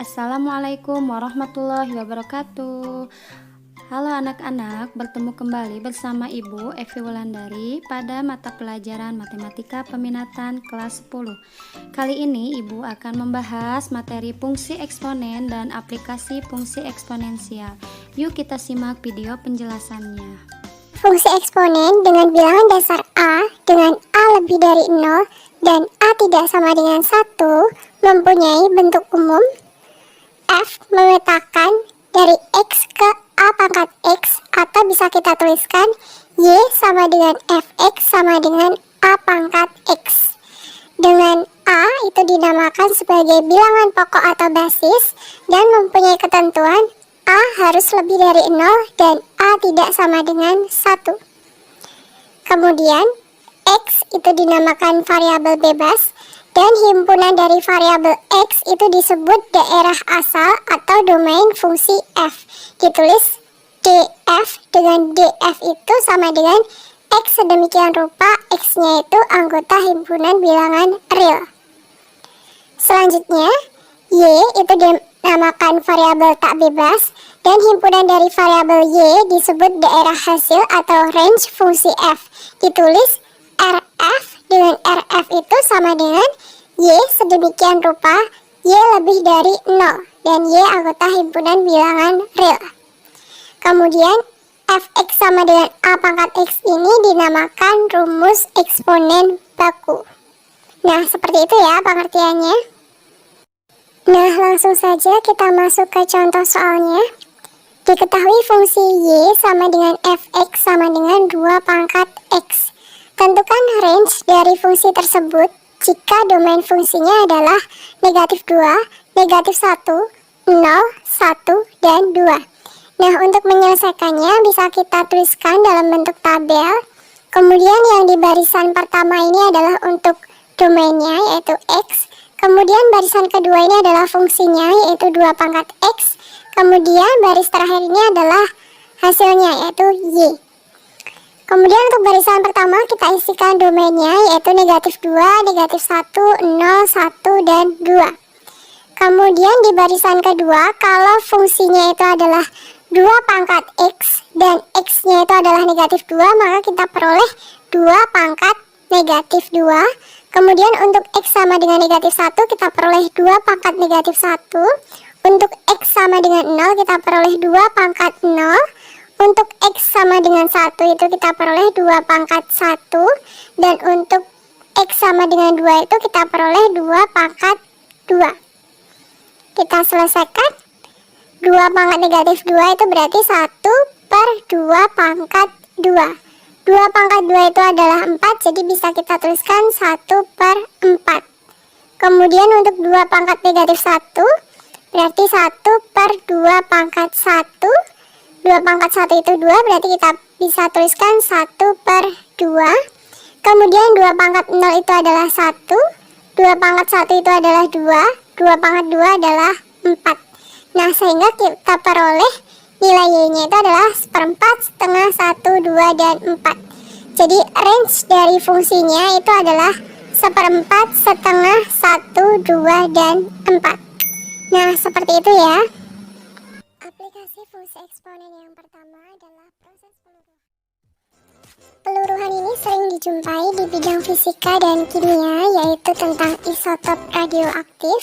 Assalamualaikum warahmatullahi wabarakatuh. Halo anak-anak, bertemu kembali bersama Ibu Evi Wulandari pada mata pelajaran Matematika Peminatan kelas 10. Kali ini Ibu akan membahas materi fungsi eksponen dan aplikasi fungsi eksponensial. Yuk kita simak video penjelasannya. Fungsi eksponen dengan bilangan dasar A dengan A lebih dari 0 dan A tidak sama dengan 1 mempunyai bentuk umum. F memetakan dari X ke A pangkat X, atau bisa kita tuliskan Y sama dengan Fx sama dengan A pangkat X. Dengan A itu dinamakan sebagai bilangan pokok atau basis dan mempunyai ketentuan A harus lebih dari 0 dan A tidak sama dengan 1. Kemudian X itu dinamakan variabel bebas dan himpunan dari variabel X itu disebut daerah asal atau domain fungsi F. Ditulis df dengan df itu sama dengan X sedemikian rupa X-nya itu anggota himpunan bilangan real. Selanjutnya, Y itu dinamakan variabel tak bebas dan himpunan dari variabel Y disebut daerah hasil atau range fungsi F. Ditulis RF dengan RF itu sama dengan Y sedemikian rupa Y lebih dari 0 dan Y anggota himpunan bilangan real. Kemudian Fx sama dengan A pangkat X ini dinamakan rumus eksponen baku. Nah, seperti itu ya pengertiannya. Nah, langsung saja kita masuk ke contoh soalnya. Diketahui fungsi Y sama dengan Fx sama dengan 2 pangkat X. Tentukan range dari fungsi tersebut jika domain fungsinya adalah negatif 2, negatif 1, 0, 1, dan 2. Nah, untuk menyelesaikannya bisa kita tuliskan dalam bentuk tabel. Kemudian yang di barisan pertama ini adalah untuk domainnya yaitu X. Kemudian barisan kedua ini adalah fungsinya yaitu 2 pangkat X. Kemudian baris terakhir ini adalah hasilnya yaitu Y. Kemudian untuk barisan pertama kita isikan domainnya yaitu negatif 2, negatif 1, 0, 1, dan 2. Kemudian di barisan kedua kalau fungsinya itu adalah 2 pangkat X dan X-nya itu adalah negatif 2, maka kita peroleh 2 pangkat negatif 2. Kemudian untuk X sama dengan negatif 1 kita peroleh 2 pangkat negatif 1. Untuk X sama dengan 0 kita peroleh 2 pangkat 0. Untuk X sama dengan 1 itu kita peroleh 2 pangkat 1. Dan untuk X sama dengan 2 itu kita peroleh 2 pangkat 2. Kita selesaikan. 2 pangkat negatif 2 itu berarti 1 per 2 pangkat 2. 2 pangkat 2 itu adalah 4, jadi bisa kita tuliskan 1 per 4. Kemudian untuk 2 pangkat negatif 1 berarti 1 per 2 pangkat 1. 2 pangkat 1 itu 2, berarti kita bisa tuliskan 1 per 2. Kemudian 2 pangkat 0 itu adalah 1. 2 pangkat 1 itu adalah 2. 2 pangkat 2 adalah 4. Nah, sehingga kita peroleh nilai Y-nya itu adalah 1/4, setengah, 1, 2, dan 4. Jadi range dari fungsinya itu adalah 1/4, setengah, 1, 2, dan 4. Nah, seperti itu ya. Aplikasi fungsi eksponen yang pertama adalah proses peluruhan. Peluruhan ini sering dijumpai di bidang fisika dan kimia, yaitu tentang isotop radioaktif.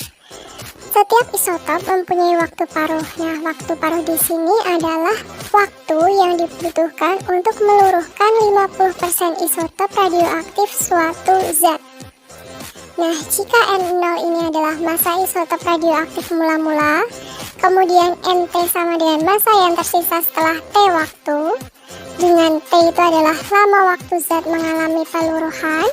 Setiap isotop mempunyai waktu paruh. Nah, waktu paruh di sini adalah waktu yang dibutuhkan untuk meluruhkan 50% isotop radioaktif suatu zat. Nah, jika N0 ini adalah massa isotop radioaktif mula-mula, kemudian NT sama dengan massa yang tersisa setelah T waktu, dengan T itu adalah lama waktu zat mengalami peluruhan.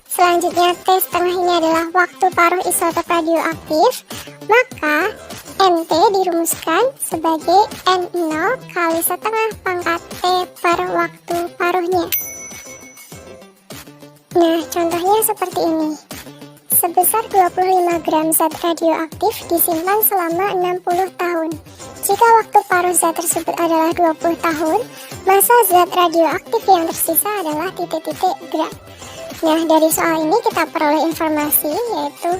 Selanjutnya T setengah ini adalah waktu paruh isotop radioaktif, maka NT dirumuskan sebagai N0 kali setengah pangkat T per waktu paruhnya. Nah, contohnya seperti ini. Sebesar 25 gram zat radioaktif disimpan selama 60 tahun. Jika waktu paruh zat tersebut adalah 20 tahun, massa zat radioaktif yang tersisa adalah titik-titik gram. Nah, dari soal ini kita peroleh informasi yaitu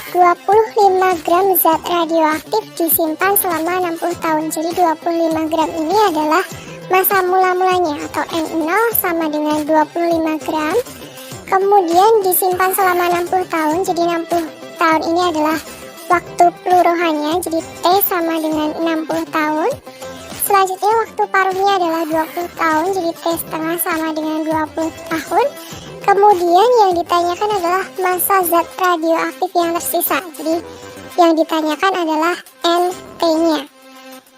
25 gram zat radioaktif disimpan selama 60 tahun. Jadi 25 gram ini adalah masa mula-mulanya atau N0 sama dengan 25 gram. Kemudian disimpan selama 60 tahun. Jadi 60 tahun ini adalah waktu peluruhannya. Jadi T sama dengan 60 tahun. Selanjutnya waktu paruhnya adalah 20 tahun. Jadi T setengah sama dengan 20 tahun. Kemudian yang ditanyakan adalah masa zat radioaktif yang tersisa. Jadi yang ditanyakan adalah NT-nya.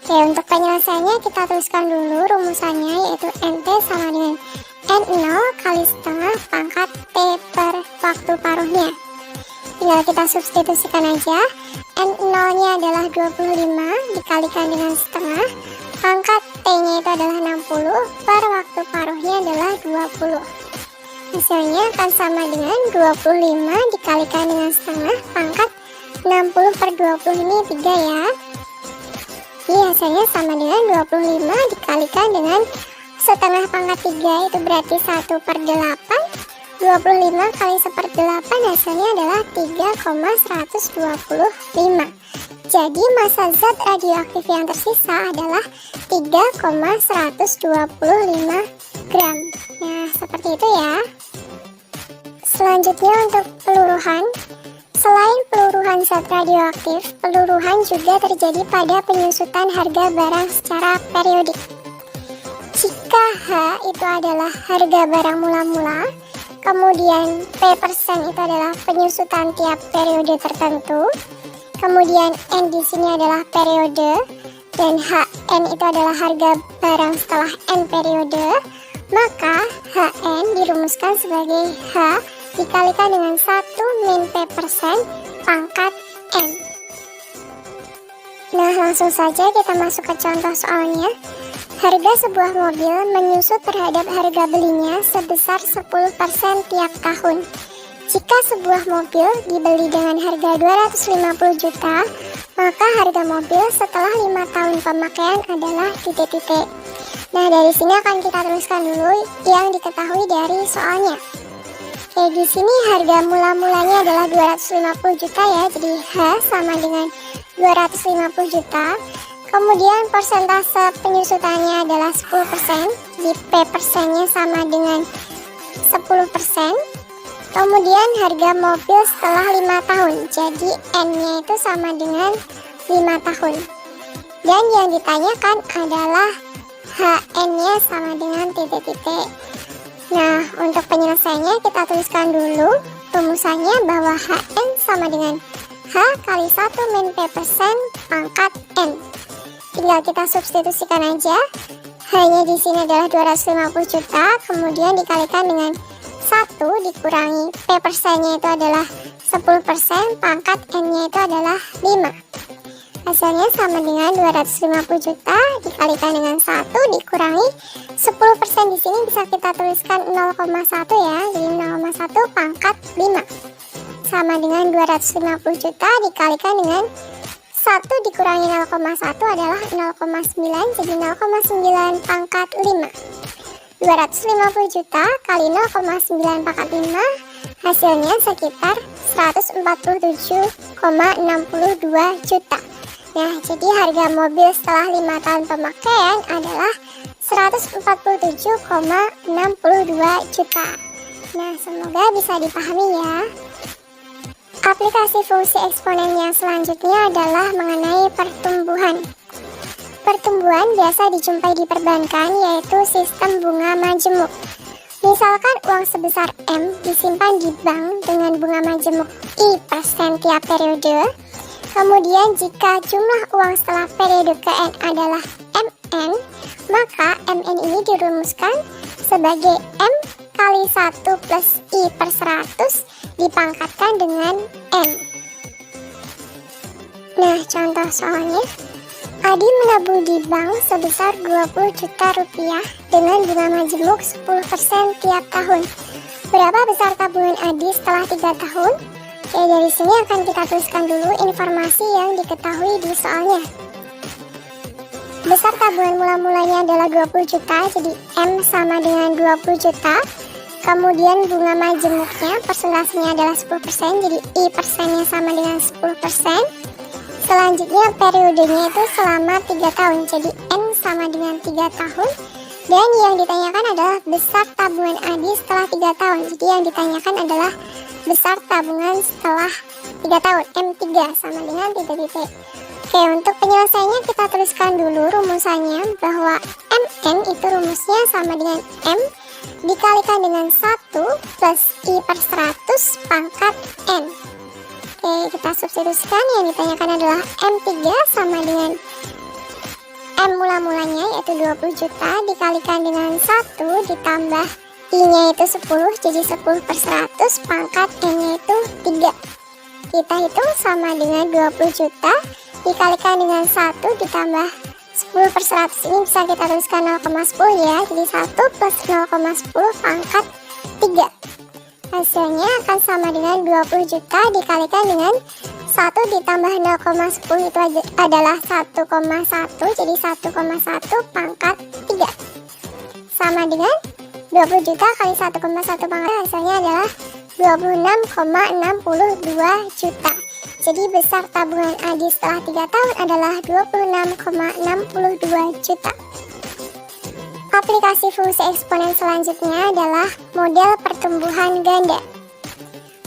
Oke, untuk penyelesaiannya kita tuliskan dulu rumusannya, yaitu NT sama dengan N0 kali setengah pangkat T per waktu paruhnya. Tinggal kita substitusikan aja. N0-nya adalah 25 dikalikan dengan setengah. Pangkat T-nya itu adalah 60 per waktu paruhnya adalah 20. Hasilnya akan sama dengan 25 dikalikan dengan setengah pangkat 60 per 20 ini 3 ya. Jadi hasilnya sama dengan 25 dikalikan dengan setengah pangkat 3 itu berarti 1 per 8. 25 kali 1 per 8 hasilnya adalah 3,125. Jadi masa zat radioaktif yang tersisa adalah 3,125 gram. Nah, seperti itu ya. Selanjutnya untuk peluruhan. Selain peluruhan zat radioaktif, peluruhan juga terjadi pada penyusutan harga barang secara periodik. Jika H itu adalah harga barang mula-mula, kemudian P% itu adalah penyusutan tiap periode tertentu, kemudian N di sini adalah periode, dan HN itu adalah harga barang setelah N periode, maka HN dirumuskan sebagai H dikalikan dengan 1 min P% pangkat N. Nah, langsung saja kita masuk ke contoh soalnya. Harga sebuah mobil menyusut terhadap harga belinya sebesar 10% tiap tahun. Jika sebuah mobil dibeli dengan harga 250 juta, maka harga mobil setelah 5 tahun pemakaian adalah titik-titik. Nah, dari sini akan kita tuliskan dulu yang diketahui dari soalnya. Oke, di sini harga mula-mulanya adalah 250 juta ya. Jadi H sama dengan 250 juta. Kemudian persentase penyusutannya adalah 10%. Jadi P%-nya sama dengan 10%. Kemudian harga mobil setelah 5 tahun. Jadi N-nya itu sama dengan 5 tahun. Dan yang ditanyakan adalah HN-nya sama dengan titik-titik. Nah, untuk penyelesaiannya kita tuliskan dulu rumusannya bahwa HN sama dengan H kali 1 min P% pangkat N. Tinggal kita substitusikan aja. H-nya di sini adalah 250 juta, kemudian dikalikan dengan 1 dikurangi P%-nya itu adalah 10%, pangkat N-nya itu adalah 5. Hasilnya sama dengan 250 juta dikalikan dengan 1 dikurangi 10% di sini bisa kita tuliskan 0,1 ya. Jadi 0,1 pangkat 5 sama dengan 250 juta dikalikan dengan 1 dikurangi 0,1 adalah 0,9. Jadi 0,9 pangkat 5. 250 juta kali 0,9 pangkat 5 hasilnya sekitar 147,62 juta. Nah, jadi harga mobil setelah 5 tahun pemakaian adalah 147,62 juta. Nah, semoga bisa dipahami ya. Aplikasi fungsi eksponen yang selanjutnya adalah mengenai pertumbuhan. Pertumbuhan biasa dijumpai di perbankan, yaitu sistem bunga majemuk. Misalkan uang sebesar M disimpan di bank dengan bunga majemuk I% tiap periode. Kemudian jika jumlah uang setelah periode ke N adalah MN, maka MN ini dirumuskan sebagai M kali 1 plus I per 100 dipangkatkan dengan N. Nah, contoh soalnya. Adi menabung di bank sebesar 20 juta rupiah dengan bunga majemuk 10% tiap tahun. Berapa besar tabungan Adi setelah 3 tahun? Oke, dari sini akan kita tuliskan dulu informasi yang diketahui di soalnya. Besar tabungan mula-mulanya adalah 20 juta, jadi M sama dengan 20 juta. Kemudian bunga majemuknya persentasenya adalah 10%, jadi I persennya sama dengan 10%. Selanjutnya periodenya itu selama 3 tahun, jadi N sama dengan 3 tahun. Dan yang ditanyakan adalah besar tabungan Adi setelah 3 tahun, jadi yang ditanyakan adalah besar tabungan setelah 3 tahun, M3 sama dengan titik-titik. Oke, untuk penyelesaiannya kita tuliskan dulu rumusannya, bahwa MN itu rumusnya sama dengan M dikalikan dengan 1 plus I per 100 pangkat N. Oke, kita substitusikan, yang ditanyakan adalah M3 sama dengan M mula-mulanya yaitu 20 juta dikalikan dengan 1 ditambah I-nya itu 10, jadi 10 per 100 pangkat N-nya itu 3. Kita hitung sama dengan 20 juta dikalikan dengan 1 ditambah 10 per 100, ini bisa kita tuliskan 0,10 ya, jadi 1 plus 0,10 pangkat 3. Hasilnya akan sama dengan 20 juta dikalikan dengan 1 ditambah 0,10 itu adalah 1,1, jadi 1,1 pangkat 3 sama dengan 20 juta kali 1,1 pangkat, hasilnya adalah 26,62 juta. Jadi besar tabungan Adi setelah 3 tahun adalah 26,62 juta. Aplikasi fungsi eksponen selanjutnya adalah model pertumbuhan ganda.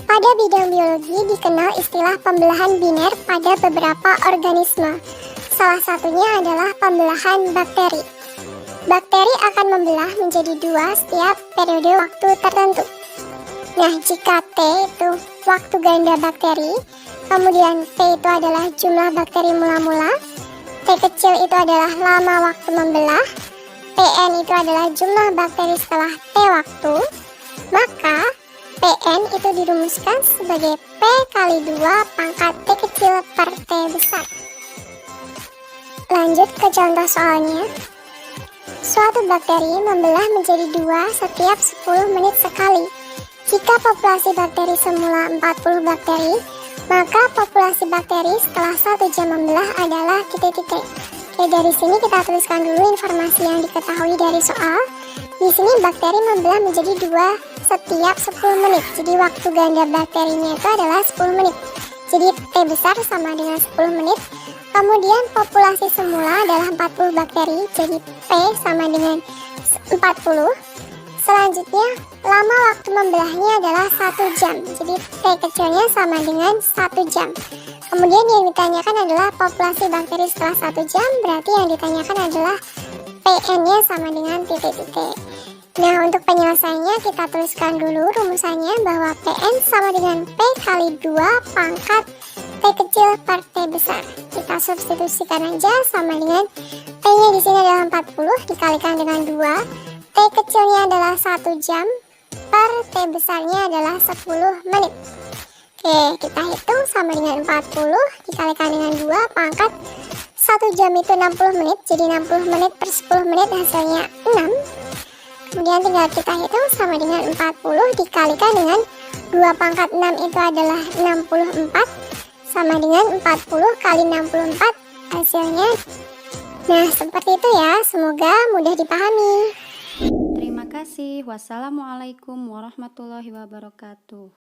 Pada bidang biologi dikenal istilah pembelahan biner pada beberapa organisme. Salah satunya adalah pembelahan bakteri. Bakteri akan membelah menjadi 2 setiap periode waktu tertentu. Nah, jika T itu waktu ganda bakteri, kemudian P itu adalah jumlah bakteri mula-mula, T kecil itu adalah lama waktu membelah, Pn itu adalah jumlah bakteri setelah T waktu, maka Pn itu dirumuskan sebagai P kali 2 pangkat T kecil per T besar. Lanjut ke contoh soalnya. Suatu bakteri membelah menjadi 2 setiap 10 menit sekali. Jika populasi bakteri semula 40 bakteri, maka populasi bakteri setelah 1 jam membelah adalah titik-titik. Oke, dari sini kita tuliskan dulu informasi yang diketahui dari soal. Di sini bakteri membelah menjadi 2 setiap 10 menit. Jadi waktu ganda bakterinya itu adalah 10 menit. Jadi T besar sama dengan 10 menit. Kemudian populasi semula adalah 40 bakteri. Jadi P sama dengan 40. Selanjutnya, lama waktu membelahnya adalah 1 jam. Jadi T kecilnya sama dengan 1 jam. Kemudian yang ditanyakan adalah populasi bakteri setelah 1 jam. Berarti yang ditanyakan adalah PN-nya sama dengan titik-titik. Nah, untuk penyelesaiannya kita tuliskan dulu rumusannya, bahwa PN sama dengan P kali 2 pangkat T kecil per T besar. Kita substitusikan aja sama dengan T-nya di sini adalah 40 dikalikan dengan 2. T kecilnya adalah 1 jam per T besarnya adalah 10 menit. Oke, kita hitung sama dengan 40 dikalikan dengan 2 pangkat 1 jam itu 60 menit, jadi 60 menit per 10 menit hasilnya 6. Kemudian tinggal kita hitung sama dengan 40 dikalikan dengan 2 pangkat 6 itu adalah 64 sama dengan 40 kali 64 hasilnya. Nah, seperti itu ya, semoga mudah dipahami. Terima kasih. Wassalamualaikum warahmatullahi wabarakatuh.